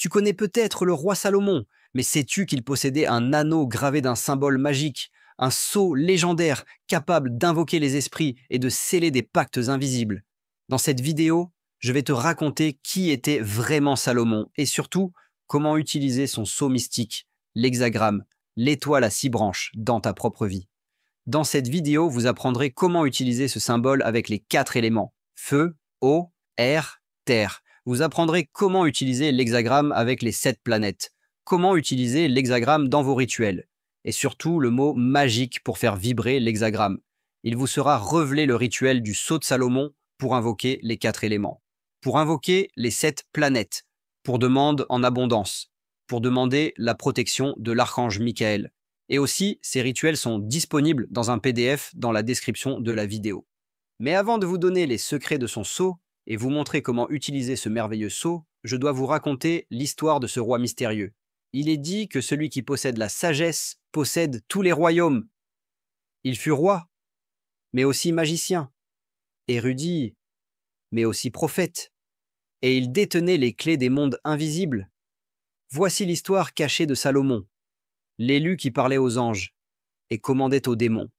Tu connais peut-être le roi Salomon, mais sais-tu qu'il possédait un anneau gravé d'un symbole magique, un sceau légendaire capable d'invoquer les esprits et de sceller des pactes invisibles? Dans cette vidéo, je vais te raconter qui était vraiment Salomon et surtout comment utiliser son sceau mystique, l'hexagramme, l'étoile à 6 branches dans ta propre vie. Dans cette vidéo, vous apprendrez comment utiliser ce symbole avec les 4 éléments: feu, eau, air, terre. Vous apprendrez comment utiliser l'hexagramme avec les 7 planètes, comment utiliser l'hexagramme dans vos rituels, et surtout le mot magique pour faire vibrer l'hexagramme. Il vous sera révélé le rituel du sceau de Salomon pour invoquer les 4 éléments, pour invoquer les 7 planètes, pour demande en abondance, pour demander la protection de l'archange Michael. Et aussi, ces rituels sont disponibles dans un PDF dans la description de la vidéo. Mais avant de vous donner les secrets de son sceau et vous montrer comment utiliser ce merveilleux sceau, je dois vous raconter l'histoire de ce roi mystérieux. Il est dit que celui qui possède la sagesse possède tous les royaumes. Il fut roi, mais aussi magicien, érudit, mais aussi prophète, et il détenait les clés des mondes invisibles. Voici l'histoire cachée de Salomon, l'élu qui parlait aux anges et commandait aux démons.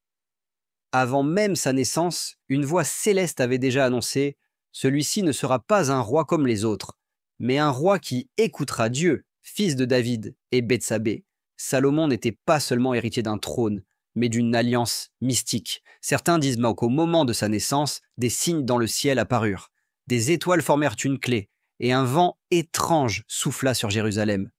Avant même sa naissance, une voix céleste avait déjà annoncé: celui-ci ne sera pas un roi comme les autres, mais un roi qui écoutera Dieu, fils de David et Bethsabée. Salomon n'était pas seulement héritier d'un trône, mais d'une alliance mystique. Certains disent qu'au moment de sa naissance, des signes dans le ciel apparurent. Des étoiles formèrent une clé, et un vent étrange souffla sur Jérusalem.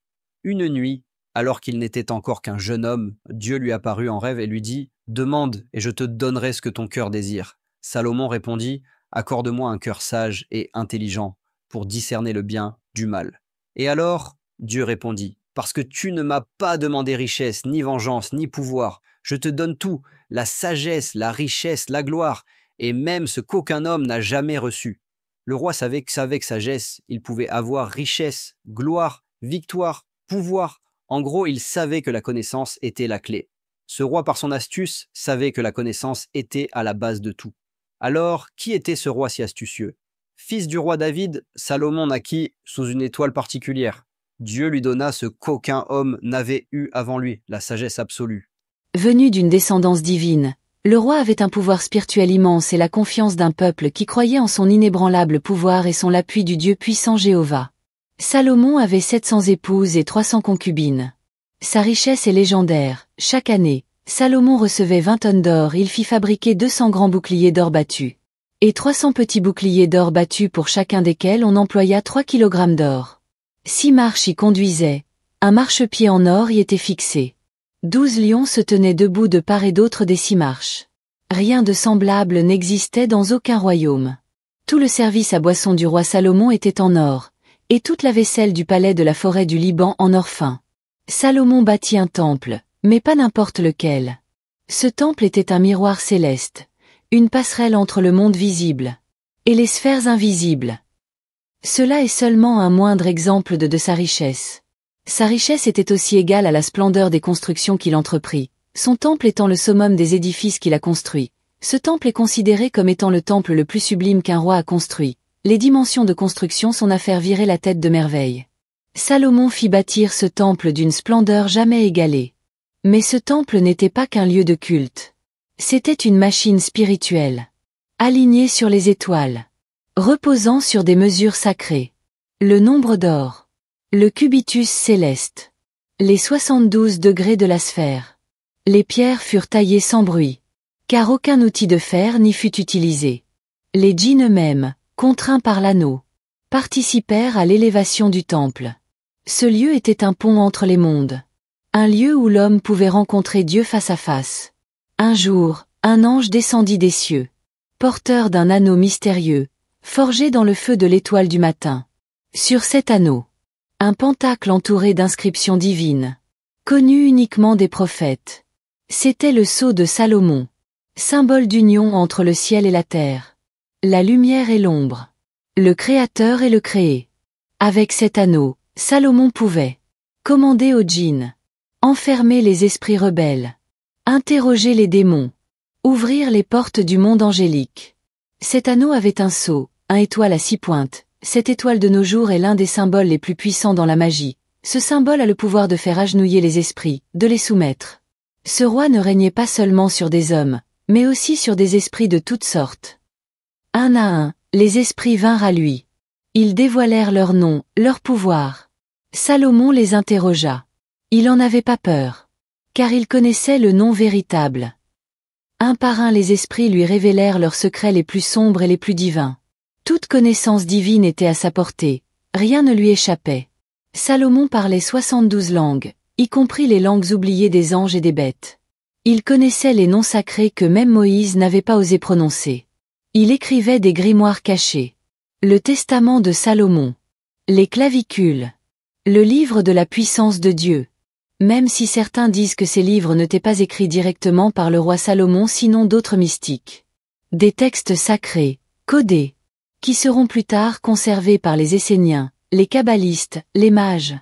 Une nuit, alors qu'il n'était encore qu'un jeune homme, Dieu lui apparut en rêve et lui dit: « Demande, et je te donnerai ce que ton cœur désire. » Salomon répondit: « Accorde-moi un cœur sage et intelligent pour discerner le bien du mal. » Et alors, Dieu répondit: « Parce que tu ne m'as pas demandé richesse, ni vengeance, ni pouvoir, je te donne tout, la sagesse, la richesse, la gloire, et même ce qu'aucun homme n'a jamais reçu. » Le roi savait qu'avec sagesse, il pouvait avoir richesse, gloire, victoire, pouvoir. En gros, il savait que la connaissance était la clé. Ce roi, par son astuce, savait que la connaissance était à la base de tout. Alors, qui était ce roi si astucieux? Fils du roi David, Salomon naquit sous une étoile particulière. Dieu lui donna ce qu'aucun homme n'avait eu avant lui, la sagesse absolue. Venu d'une descendance divine, le roi avait un pouvoir spirituel immense et la confiance d'un peuple qui croyait en son inébranlable pouvoir et son l'appui du Dieu puissant Jéhovah. Salomon avait 700 épouses et 300 concubines. Sa richesse est légendaire. Chaque année, Salomon recevait 20 tonnes d'or, il fit fabriquer 200 grands boucliers d'or battu. Et 300 petits boucliers d'or battus pour chacun desquels on employa 3 kg d'or. 6 marches y conduisaient, un marchepied en or y était fixé. 12 lions se tenaient debout de part et d'autre des 6 marches. Rien de semblable n'existait dans aucun royaume. Tout le service à boisson du roi Salomon était en or, et toute la vaisselle du palais de la forêt du Liban en or fin. Salomon bâtit un temple, mais pas n'importe lequel. Ce temple était un miroir céleste, une passerelle entre le monde visible et les sphères invisibles. Cela est seulement un moindre exemple de sa richesse. Sa richesse était aussi égale à la splendeur des constructions qu'il entreprit, son temple étant le summum des édifices qu'il a construits. Ce temple est considéré comme étant le temple le plus sublime qu'un roi a construit. Les dimensions de construction sont à faire virer la tête de merveille. Salomon fit bâtir ce temple d'une splendeur jamais égalée. Mais ce temple n'était pas qu'un lieu de culte. C'était une machine spirituelle, alignée sur les étoiles, reposant sur des mesures sacrées. Le nombre d'or, le cubitus céleste, les 72 degrés de la sphère. Les pierres furent taillées sans bruit, car aucun outil de fer n'y fut utilisé. Les djinns eux-mêmes, contraints par l'anneau, participèrent à l'élévation du temple. Ce lieu était un pont entre les mondes, un lieu où l'homme pouvait rencontrer Dieu face à face. Un jour, un ange descendit des cieux, porteur d'un anneau mystérieux, forgé dans le feu de l'étoile du matin. Sur cet anneau, un pentacle entouré d'inscriptions divines, connu uniquement des prophètes. C'était le sceau de Salomon, symbole d'union entre le ciel et la terre. La lumière et l'ombre, le Créateur et le créé. Avec cet anneau, Salomon pouvait commander aux djinns, enfermer les esprits rebelles, interroger les démons, ouvrir les portes du monde angélique. Cet anneau avait un sceau, un étoile à 6 pointes, Cette étoile de nos jours est l'un des symboles les plus puissants dans la magie. Ce symbole a le pouvoir de faire agenouiller les esprits, de les soumettre. Ce roi ne régnait pas seulement sur des hommes, mais aussi sur des esprits de toutes sortes. Un à un, les esprits vinrent à lui. Ils dévoilèrent leur nom, leur pouvoir. Salomon les interrogea. Il en avait pas peur. Car il connaissait le nom véritable. Un par un les esprits lui révélèrent leurs secrets les plus sombres et les plus divins. Toute connaissance divine était à sa portée, rien ne lui échappait. Salomon parlait 72 langues, y compris les langues oubliées des anges et des bêtes. Il connaissait les noms sacrés que même Moïse n'avait pas osé prononcer. Il écrivait des grimoires cachés. Le testament de Salomon. Les clavicules. Le livre de la puissance de Dieu. Même si certains disent que ces livres n'étaient pas écrits directement par le roi Salomon sinon d'autres mystiques. Des textes sacrés, codés, qui seront plus tard conservés par les Esséniens, les kabbalistes, les mages,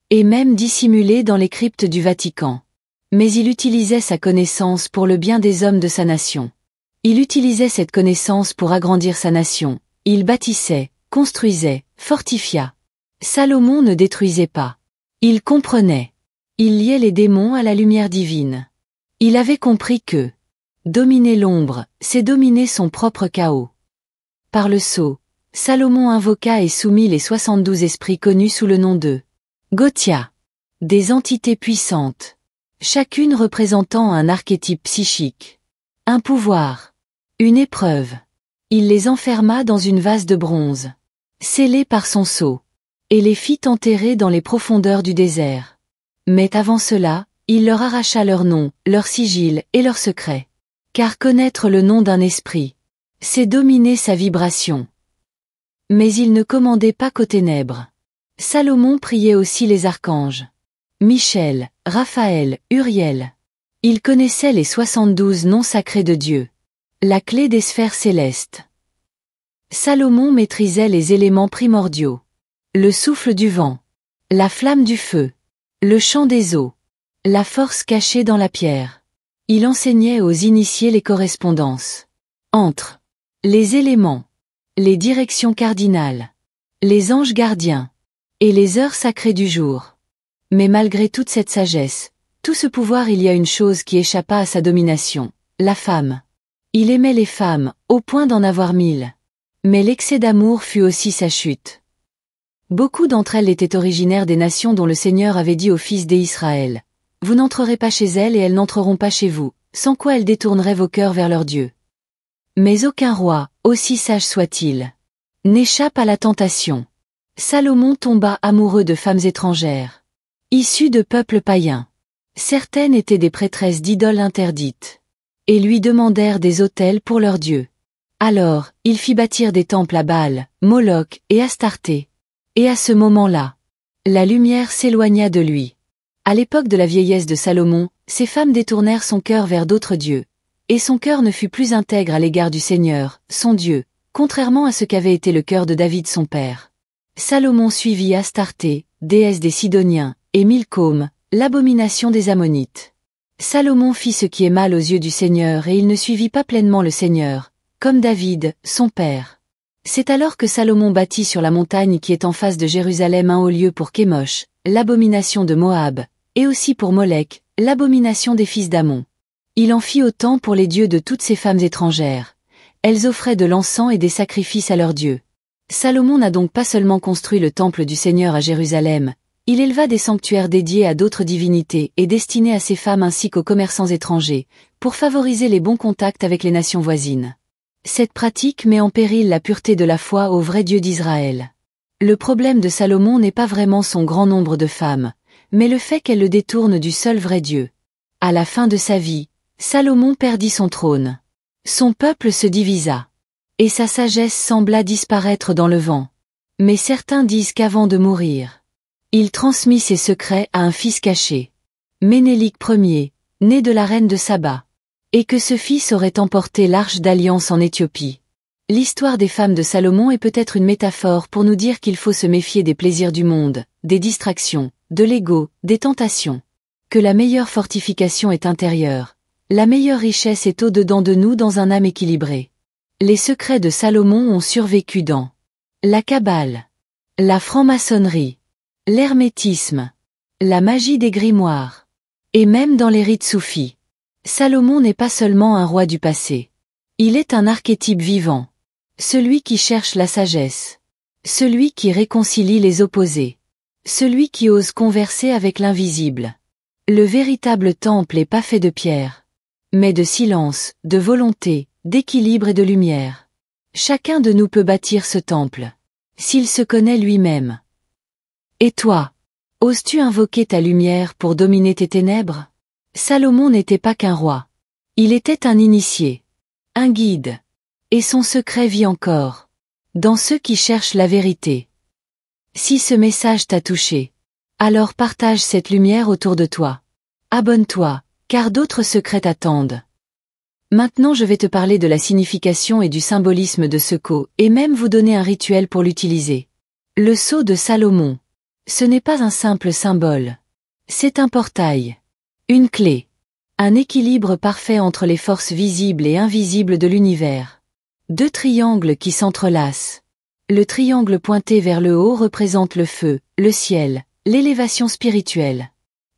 et même dissimulés dans les cryptes du Vatican. Mais il utilisait sa connaissance pour le bien des hommes de sa nation. Il utilisait cette connaissance pour agrandir sa nation. Il bâtissait, construisait, fortifia. Salomon ne détruisait pas. Il comprenait. Il liait les démons à la lumière divine. Il avait compris que dominer l'ombre, c'est dominer son propre chaos. Par le sceau, Salomon invoqua et soumit les 72 esprits connus sous le nom de Gotia. Des entités puissantes. Chacune représentant un archétype psychique. Un pouvoir. Une épreuve. Il les enferma dans une vase de bronze. Scellée par son sceau. Et les fit enterrer dans les profondeurs du désert. Mais avant cela, il leur arracha leur nom, leur sigil et leurs secrets. Car connaître le nom d'un esprit, c'est dominer sa vibration. Mais il ne commandait pas qu'aux ténèbres. Salomon priait aussi les archanges. Michel, Raphaël, Uriel. Il connaissait les 72 noms sacrés de Dieu. La clé des sphères célestes. Salomon maîtrisait les éléments primordiaux. Le souffle du vent. La flamme du feu. Le chant des eaux. La force cachée dans la pierre. Il enseignait aux initiés les correspondances. Entre les éléments, les directions cardinales, les anges gardiens, et les heures sacrées du jour. Mais malgré toute cette sagesse, tout ce pouvoir, il y a une chose qui échappa à sa domination, la femme. Il aimait les femmes, au point d'en avoir 1000. Mais l'excès d'amour fut aussi sa chute. Beaucoup d'entre elles étaient originaires des nations dont le Seigneur avait dit aux fils d'Israël, « Vous n'entrerez pas chez elles et elles n'entreront pas chez vous, sans quoi elles détourneraient vos cœurs vers leur Dieu. » Mais aucun roi, aussi sage soit-il, n'échappe à la tentation. Salomon tomba amoureux de femmes étrangères, issues de peuples païens. Certaines étaient des prêtresses d'idoles interdites, et lui demandèrent des autels pour leurs dieux. Alors, il fit bâtir des temples à Baal, Moloch et Astarté. Et à ce moment-là, la lumière s'éloigna de lui. À l'époque de la vieillesse de Salomon, ces femmes détournèrent son cœur vers d'autres dieux, et son cœur ne fut plus intègre à l'égard du Seigneur, son Dieu, contrairement à ce qu'avait été le cœur de David son père. Salomon suivit Astarté, déesse des Sidoniens, et Milcom, l'abomination des Ammonites. Salomon fit ce qui est mal aux yeux du Seigneur et il ne suivit pas pleinement le Seigneur, comme David, son père. C'est alors que Salomon bâtit sur la montagne qui est en face de Jérusalem un haut lieu pour Kémosh, l'abomination de Moab, et aussi pour Molech, l'abomination des fils d'Ammon. Il en fit autant pour les dieux de toutes ces femmes étrangères. Elles offraient de l'encens et des sacrifices à leurs dieux. Salomon n'a donc pas seulement construit le temple du Seigneur à Jérusalem, il éleva des sanctuaires dédiés à d'autres divinités et destinés à ces femmes ainsi qu'aux commerçants étrangers, pour favoriser les bons contacts avec les nations voisines. Cette pratique met en péril la pureté de la foi au vrai Dieu d'Israël. Le problème de Salomon n'est pas vraiment son grand nombre de femmes, mais le fait qu'elle le détourne du seul vrai Dieu. À la fin de sa vie, Salomon perdit son trône. Son peuple se divisa. Et sa sagesse sembla disparaître dans le vent. Mais certains disent qu'avant de mourir, il transmit ses secrets à un fils caché, Ménélik Ier, né de la reine de Saba. Et que ce fils aurait emporté l'arche d'alliance en Éthiopie. L'histoire des femmes de Salomon est peut-être une métaphore pour nous dire qu'il faut se méfier des plaisirs du monde, des distractions, de l'ego, des tentations. Que la meilleure fortification est intérieure. La meilleure richesse est au-dedans de nous dans un âme équilibrée. Les secrets de Salomon ont survécu dans La Kabbale, la franc-maçonnerie, l'hermétisme, la magie des grimoires, et même dans les rites soufis. Salomon n'est pas seulement un roi du passé. Il est un archétype vivant. Celui qui cherche la sagesse. Celui qui réconcilie les opposés. Celui qui ose converser avec l'invisible. Le véritable temple est pas fait de pierre, mais de silence, de volonté, d'équilibre et de lumière. Chacun de nous peut bâtir ce temple, s'il se connaît lui-même. Et toi, oses-tu invoquer ta lumière pour dominer tes ténèbres? Salomon n'était pas qu'un roi. Il était un initié, un guide. Et son secret vit encore, dans ceux qui cherchent la vérité. Si ce message t'a touché, alors partage cette lumière autour de toi. Abonne-toi, car d'autres secrets t'attendent. Maintenant je vais te parler de la signification et du symbolisme de ce sceau, et même vous donner un rituel pour l'utiliser. Le sceau de Salomon. Ce n'est pas un simple symbole. C'est un portail. Une clé. Un équilibre parfait entre les forces visibles et invisibles de l'univers. Deux triangles qui s'entrelacent. Le triangle pointé vers le haut représente le feu, le ciel, l'élévation spirituelle.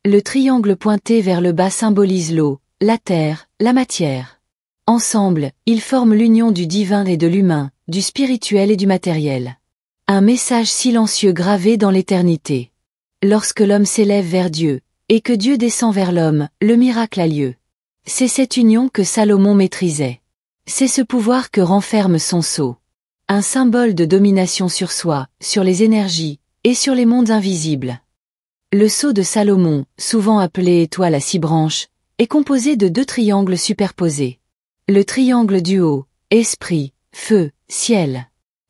Le triangle pointé vers le bas symbolise l'eau, la terre, la matière. Ensemble, ils forment l'union du divin et de l'humain, du spirituel et du matériel. Un message silencieux gravé dans l'éternité. Lorsque l'homme s'élève vers Dieu, et que Dieu descend vers l'homme, le miracle a lieu. C'est cette union que Salomon maîtrisait. C'est ce pouvoir que renferme son sceau. Un symbole de domination sur soi, sur les énergies, et sur les mondes invisibles. Le sceau de Salomon, souvent appelé étoile à 6 branches, est composé de 2 triangles superposés. Le triangle du haut, esprit, feu, ciel.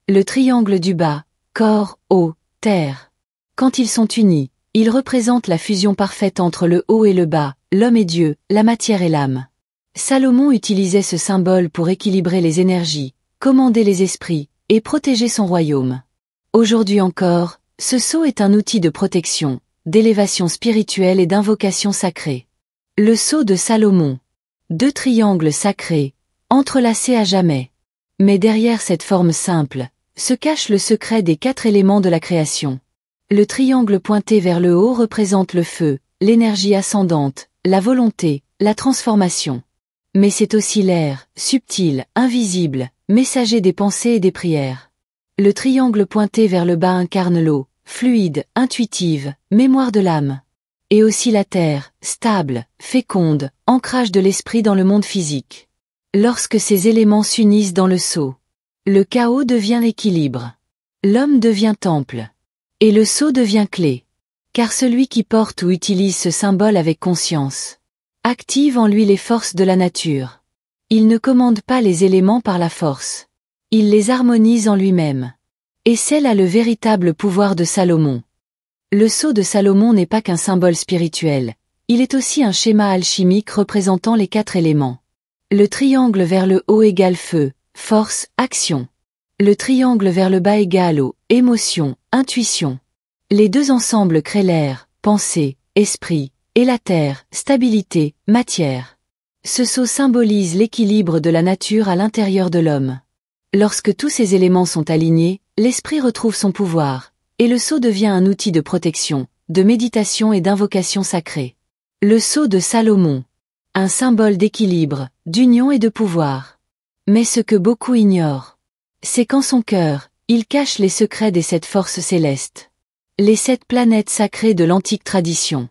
Le triangle du bas, corps, eau, terre. Quand ils sont unis, ils représentent la fusion parfaite entre le haut et le bas, l'homme et Dieu, la matière et l'âme. Salomon utilisait ce symbole pour équilibrer les énergies, commander les esprits, et protéger son royaume. Aujourd'hui encore, ce sceau est un outil de protection, d'élévation spirituelle et d'invocation sacrée. Le sceau de Salomon. 2 triangles sacrés, entrelacés à jamais. Mais derrière cette forme simple, se cache le secret des 4 éléments de la création. Le triangle pointé vers le haut représente le feu, l'énergie ascendante, la volonté, la transformation. Mais c'est aussi l'air, subtil, invisible, messager des pensées et des prières. Le triangle pointé vers le bas incarne l'eau, fluide, intuitive, mémoire de l'âme. Et aussi la terre, stable, féconde, ancrage de l'esprit dans le monde physique. Lorsque ces éléments s'unissent dans le sceau, le chaos devient l'équilibre. L'homme devient temple. Et le sceau devient clé. Car celui qui porte ou utilise ce symbole avec conscience active en lui les forces de la nature. Il ne commande pas les éléments par la force. Il les harmonise en lui-même. Et c'est là le véritable pouvoir de Salomon. Le sceau de Salomon n'est pas qu'un symbole spirituel, il est aussi un schéma alchimique représentant les 4 éléments. Le triangle vers le haut égale feu, force, action. Le triangle vers le bas égale eau, émotion, intuition. Les 2 ensemble créent l'air, pensée, esprit, et la terre, stabilité, matière. Ce sceau symbolise l'équilibre de la nature à l'intérieur de l'homme. Lorsque tous ces éléments sont alignés, l'esprit retrouve son pouvoir, et le sceau devient un outil de protection, de méditation et d'invocation sacrée. Le sceau de Salomon. Un symbole d'équilibre, d'union et de pouvoir. Mais ce que beaucoup ignorent, c'est qu'en son cœur, il cache les secrets des 7 forces célestes. Les 7 planètes sacrées de l'antique tradition.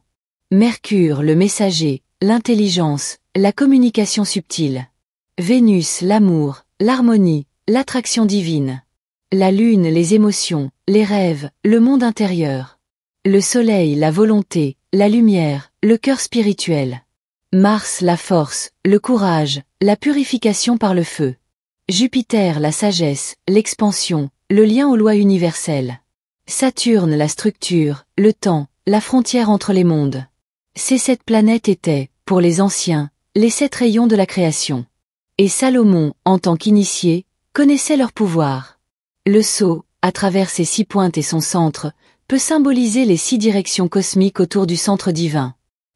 Mercure, le messager, l'intelligence, la communication subtile. Vénus, l'amour, l'harmonie, l'attraction divine. La lune, les émotions, les rêves, le monde intérieur. Le soleil, la volonté, la lumière, le cœur spirituel. Mars, la force, le courage, la purification par le feu. Jupiter, la sagesse, l'expansion, le lien aux lois universelles. Saturne, la structure, le temps, la frontière entre les mondes. Ces 7 planètes étaient, pour les anciens, les 7 rayons de la création. Et Salomon, en tant qu'initié, connaissait leur pouvoir. Le sceau, à travers ses 6 pointes et son centre, peut symboliser les 6 directions cosmiques autour du centre divin.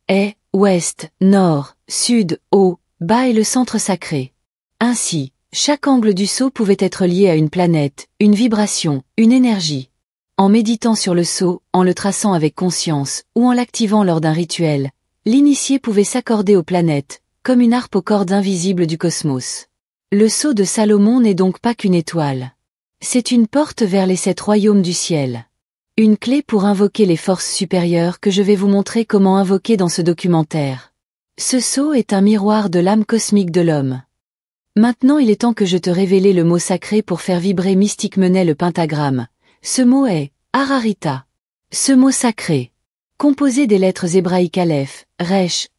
Est, ouest, nord, sud, haut, bas et le centre sacré. Ainsi, Chaque angle du seau pouvait être lié à une planète, une vibration, une énergie. En méditant sur le seau, en le traçant avec conscience, ou en l'activant lors d'un rituel, l'initié pouvait s'accorder aux planètes, comme une harpe aux cordes invisibles du cosmos. Le sceau de Salomon n'est donc pas qu'une étoile. C'est une porte vers les 7 royaumes du ciel. Une clé pour invoquer les forces supérieures que je vais vous montrer comment invoquer dans ce documentaire. Ce sceau est un miroir de l'âme cosmique de l'homme. Maintenant il est temps que je te révèle le mot sacré pour faire vibrer mystiquement le pentagramme. Ce mot est Hararita. Ce mot sacré, composé des lettres hébraïques Aleph, Resh,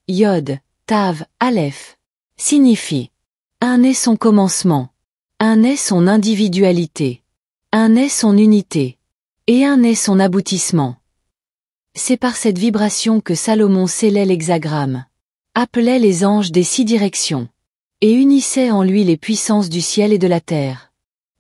Yod, Tav, Aleph, signifie un est son commencement, un est son individualité, un est son unité, et un est son aboutissement. C'est par cette vibration que Salomon scellait l'hexagramme, appelait les anges des 6 directions, et unissait en lui les puissances du ciel et de la terre.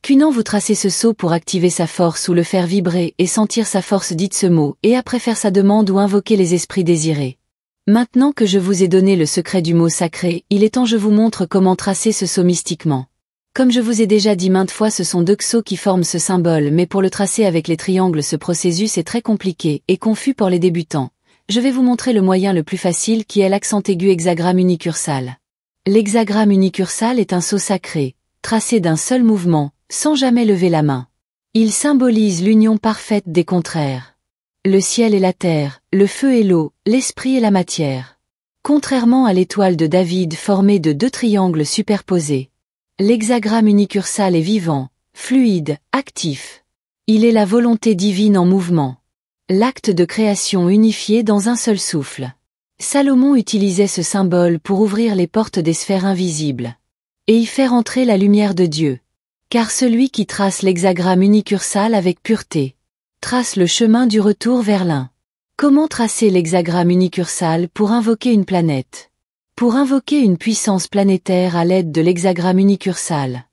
Qu'unant vous tracez ce sceau pour activer sa force ou le faire vibrer et sentir sa force, dites ce mot et après faire sa demande ou invoquer les esprits désirés. Maintenant que je vous ai donné le secret du mot sacré, il est temps je vous montre comment tracer ce sceau mystiquement. Comme je vous ai déjà dit maintes fois, ce sont 2 sceaux qui forment ce symbole, mais pour le tracer avec les triangles ce processus est très compliqué et confus pour les débutants. Je vais vous montrer le moyen le plus facile qui est l'accent aigu hexagramme unicursal. L'hexagramme unicursal est un sceau sacré, tracé d'un seul mouvement, sans jamais lever la main. Il symbolise l'union parfaite des contraires. Le ciel et la terre, le feu et l'eau, l'esprit et la matière. Contrairement à l'étoile de David formée de 2 triangles superposés, l'hexagramme unicursal est vivant, fluide, actif. Il est la volonté divine en mouvement. L'acte de création unifié dans un seul souffle. Salomon utilisait ce symbole pour ouvrir les portes des sphères invisibles et y faire entrer la lumière de Dieu. Car celui qui trace l'hexagramme unicursal avec pureté trace le chemin du retour vers l'un. Comment tracer l'hexagramme unicursal pour invoquer une planète? Pour invoquer une puissance planétaire à l'aide de l'hexagramme unicursal,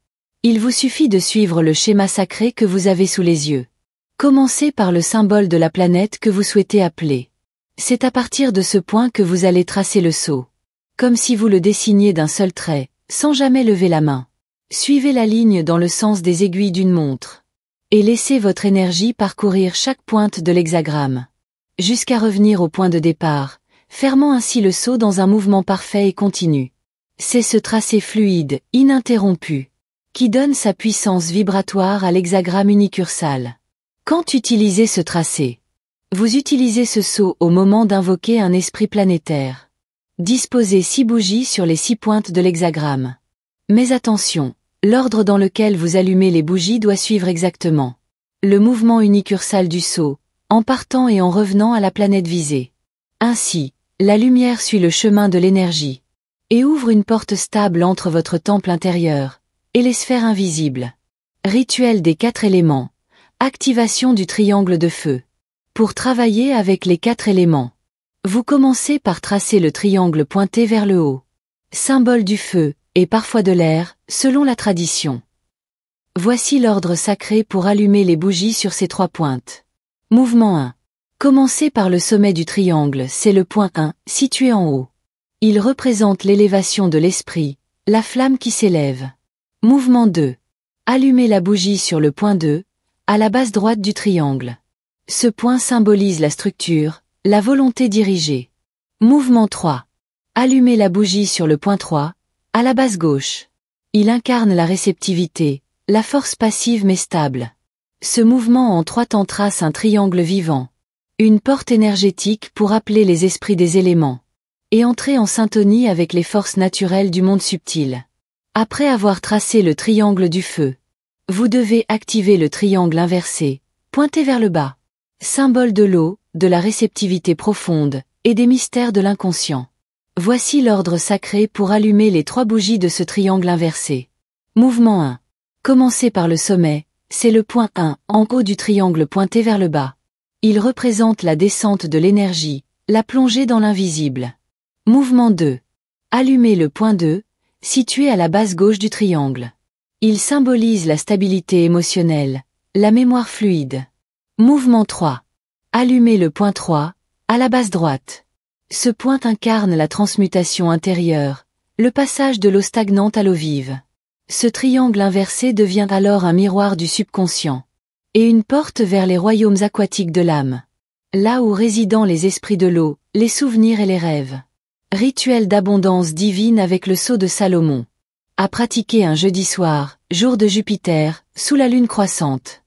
il vous suffit de suivre le schéma sacré que vous avez sous les yeux. Commencez par le symbole de la planète que vous souhaitez appeler. C'est à partir de ce point que vous allez tracer le sceau. Comme si vous le dessiniez d'un seul trait, sans jamais lever la main. Suivez la ligne dans le sens des aiguilles d'une montre. Et laissez votre énergie parcourir chaque pointe de l'hexagramme. Jusqu'à revenir au point de départ, fermant ainsi le sceau dans un mouvement parfait et continu. C'est ce tracé fluide, ininterrompu, qui donne sa puissance vibratoire à l'hexagramme unicursal. Quand utilisez ce tracé? Vous utilisez ce sceau au moment d'invoquer un esprit planétaire. Disposez 6 bougies sur les 6 pointes de l'hexagramme. Mais attention, l'ordre dans lequel vous allumez les bougies doit suivre exactement le mouvement unicursal du sceau, en partant et en revenant à la planète visée. Ainsi, la lumière suit le chemin de l'énergie et ouvre une porte stable entre votre temple intérieur et les sphères invisibles. Rituel des 4 éléments. Activation du triangle de feu. Pour travailler avec les 4 éléments, vous commencez par tracer le triangle pointé vers le haut. Symbole du feu, et parfois de l'air, selon la tradition. Voici l'ordre sacré pour allumer les bougies sur ces 3 pointes. Mouvement 1. Commencez par le sommet du triangle, c'est le point 1, situé en haut. Il représente l'élévation de l'esprit, la flamme qui s'élève. Mouvement 2. Allumez la bougie sur le point 2, à la base droite du triangle. Ce point symbolise la structure, la volonté dirigée. Mouvement 3. Allumez la bougie sur le point 3, à la base gauche. Il incarne la réceptivité, la force passive mais stable. Ce mouvement en 3 temps trace un triangle vivant. Une porte énergétique pour appeler les esprits des éléments. Et entrer en syntonie avec les forces naturelles du monde subtil. Après avoir tracé le triangle du feu, vous devez activer le triangle inversé, pointé vers le bas. Symbole de l'eau, de la réceptivité profonde, et des mystères de l'inconscient. Voici l'ordre sacré pour allumer les 3 bougies de ce triangle inversé. Mouvement 1. Commencez par le sommet, c'est le point 1, en haut du triangle pointé vers le bas. Il représente la descente de l'énergie, la plongée dans l'invisible. Mouvement 2. Allumez le point 2, situé à la base gauche du triangle. Il symbolise la stabilité émotionnelle, la mémoire fluide. Mouvement 3. Allumez le point 3, à la base droite. Ce point incarne la transmutation intérieure, le passage de l'eau stagnante à l'eau vive. Ce triangle inversé devient alors un miroir du subconscient. Et une porte vers les royaumes aquatiques de l'âme. Là où résident les esprits de l'eau, les souvenirs et les rêves. Rituel d'abondance divine avec le sceau de Salomon. À pratiquer un jeudi soir, jour de Jupiter, sous la lune croissante.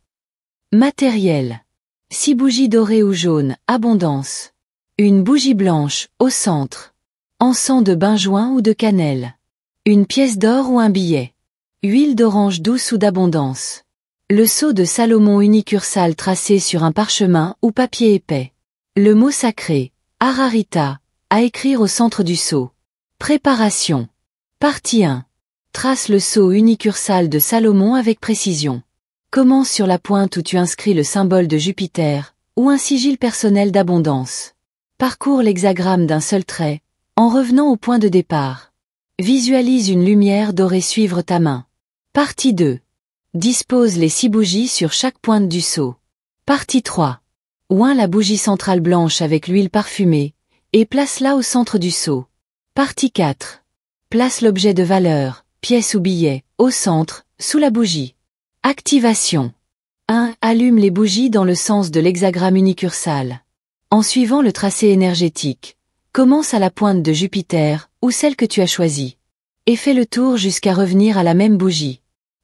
Matériel. 6 bougies dorées ou jaunes, abondance. Une bougie blanche, au centre. Encens de benjoin ou de cannelle. Une pièce d'or ou un billet. Huile d'orange douce ou d'abondance. Le sceau de Salomon unicursal tracé sur un parchemin ou papier épais. Le mot sacré, Ararita, à écrire au centre du sceau. Préparation. Partie 1. Trace le sceau unicursal de Salomon avec précision. Commence sur la pointe où tu inscris le symbole de Jupiter, ou un sigil personnel d'abondance. Parcours l'hexagramme d'un seul trait, en revenant au point de départ. Visualise une lumière dorée suivre ta main. Partie 2. Dispose les 6 bougies sur chaque pointe du sceau. Partie 3. Oint la bougie centrale blanche avec l'huile parfumée, et place-la au centre du sceau. Partie 4. Place l'objet de valeur, pièce ou billet, au centre, sous la bougie. Activation. 1. Allume les bougies dans le sens de l'hexagramme unicursal. En suivant le tracé énergétique, commence à la pointe de Jupiter, ou celle que tu as choisie. Et fais le tour jusqu'à revenir à la même bougie.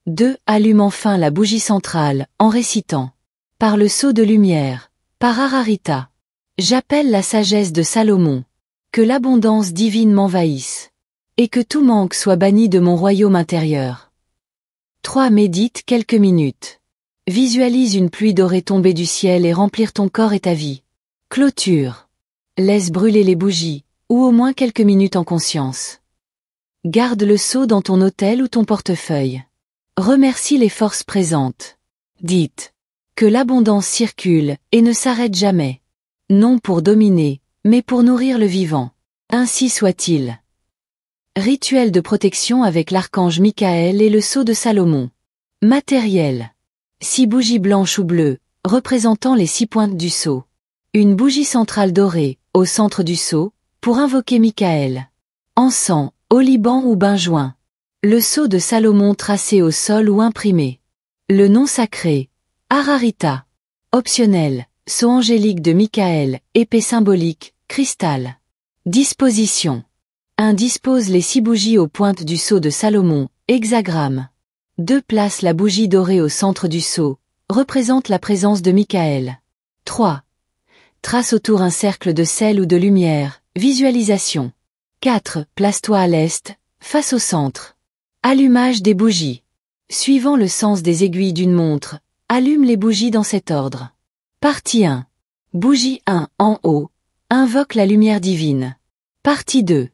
2. Allume enfin la bougie centrale, en récitant. Par le sceau de lumière, par Ararita. J'appelle la sagesse de Salomon. Que l'abondance divine m'envahisse. Et que tout manque soit banni de mon royaume intérieur. 3. Médite quelques minutes. Visualise une pluie dorée tomber du ciel et remplir ton corps et ta vie. Clôture. Laisse brûler les bougies, ou au moins quelques minutes en conscience. Garde le sceau dans ton autel ou ton portefeuille. Remercie les forces présentes. Dites. Que l'abondance circule, et ne s'arrête jamais. Non pour dominer, mais pour nourrir le vivant. Ainsi soit-il. Rituel de protection avec l'archange Michael et le sceau de Salomon. Matériel. 6 bougies blanches ou bleues, représentant les 6 pointes du sceau. Une bougie centrale dorée, au centre du sceau, pour invoquer Michael. Encens, oliban ou benjoin. Le sceau de Salomon tracé au sol ou imprimé. Le nom sacré, Ararita. Optionnel, sceau angélique de Michael, épée symbolique, cristal. Disposition. 1. Dispose les 6 bougies aux pointes du sceau de Salomon, hexagramme. 2. Place la bougie dorée au centre du sceau, représente la présence de Michael. 3. Trace autour un cercle de sel ou de lumière, visualisation. 4. Place-toi à l'est, face au centre. Allumage des bougies. Suivant le sens des aiguilles d'une montre, allume les bougies dans cet ordre. Partie 1. Bougie 1, en haut, invoque la lumière divine. Partie 2.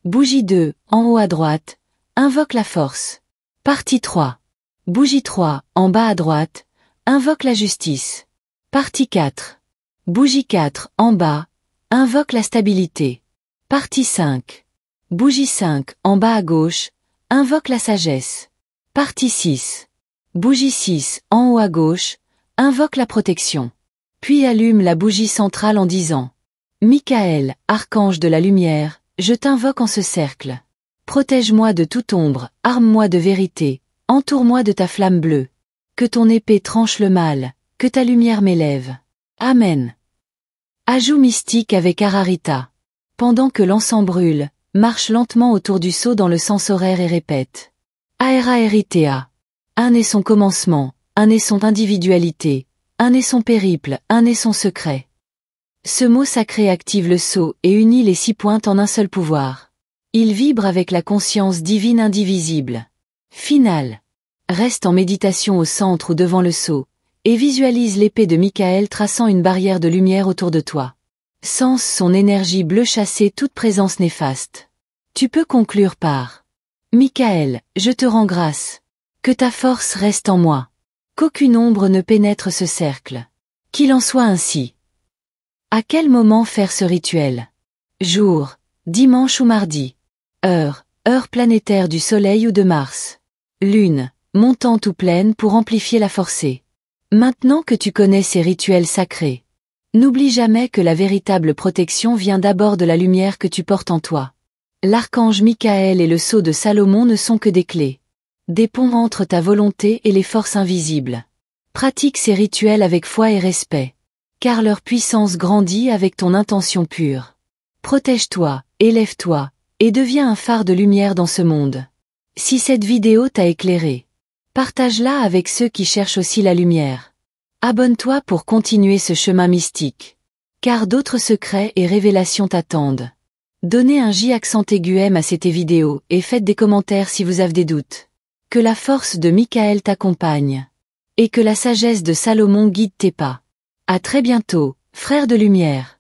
Bougie 2, en haut à droite, invoque la force. Partie 3. Bougie 3, en bas à droite, invoque la justice. Partie 4. Bougie 4, en bas, invoque la stabilité. Partie 5. Bougie 5, en bas à gauche, invoque la sagesse. Partie 6. Bougie 6, en haut à gauche, invoque la protection. Puis allume la bougie centrale en disant « Michael, archange de la lumière, je t'invoque en ce cercle. Protège-moi de toute ombre, arme-moi de vérité, entoure-moi de ta flamme bleue. Que ton épée tranche le mal, que ta lumière m'élève. Amen. » Ajout mystique avec Ararita. Pendant que l'encens brûle, marche lentement autour du sceau dans le sens horaire et répète. Aera-eritea. Un est son commencement, un est son individualité, un est son périple, un est son secret. Ce mot sacré active le sceau et unit les 6 pointes en un seul pouvoir. Il vibre avec la conscience divine indivisible. Finale. Reste en méditation au centre ou devant le sceau, et visualise l'épée de Michael traçant une barrière de lumière autour de toi. Sens son énergie bleue chasser toute présence néfaste. Tu peux conclure par « Michael, je te rends grâce. Que ta force reste en moi. Qu'aucune ombre ne pénètre ce cercle. Qu'il en soit ainsi. » À quel moment faire ce rituel? Jour, dimanche ou mardi. Heure planétaire du Soleil ou de Mars. Lune, montante ou pleine pour amplifier la forcée. Maintenant que tu connais ces rituels sacrés, n'oublie jamais que la véritable protection vient d'abord de la lumière que tu portes en toi. L'archange Michael et le sceau de Salomon ne sont que des clés. Des ponts entre ta volonté et les forces invisibles. Pratique ces rituels avec foi et respect. Car leur puissance grandit avec ton intention pure. Protège-toi, élève-toi, et deviens un phare de lumière dans ce monde. Si cette vidéo t'a éclairé, partage-la avec ceux qui cherchent aussi la lumière. Abonne-toi pour continuer ce chemin mystique. Car d'autres secrets et révélations t'attendent. Donnez un J accent aigu à cette vidéo et faites des commentaires si vous avez des doutes. Que la force de Michael t'accompagne. Et que la sagesse de Salomon guide tes pas. À très bientôt, frères de lumière.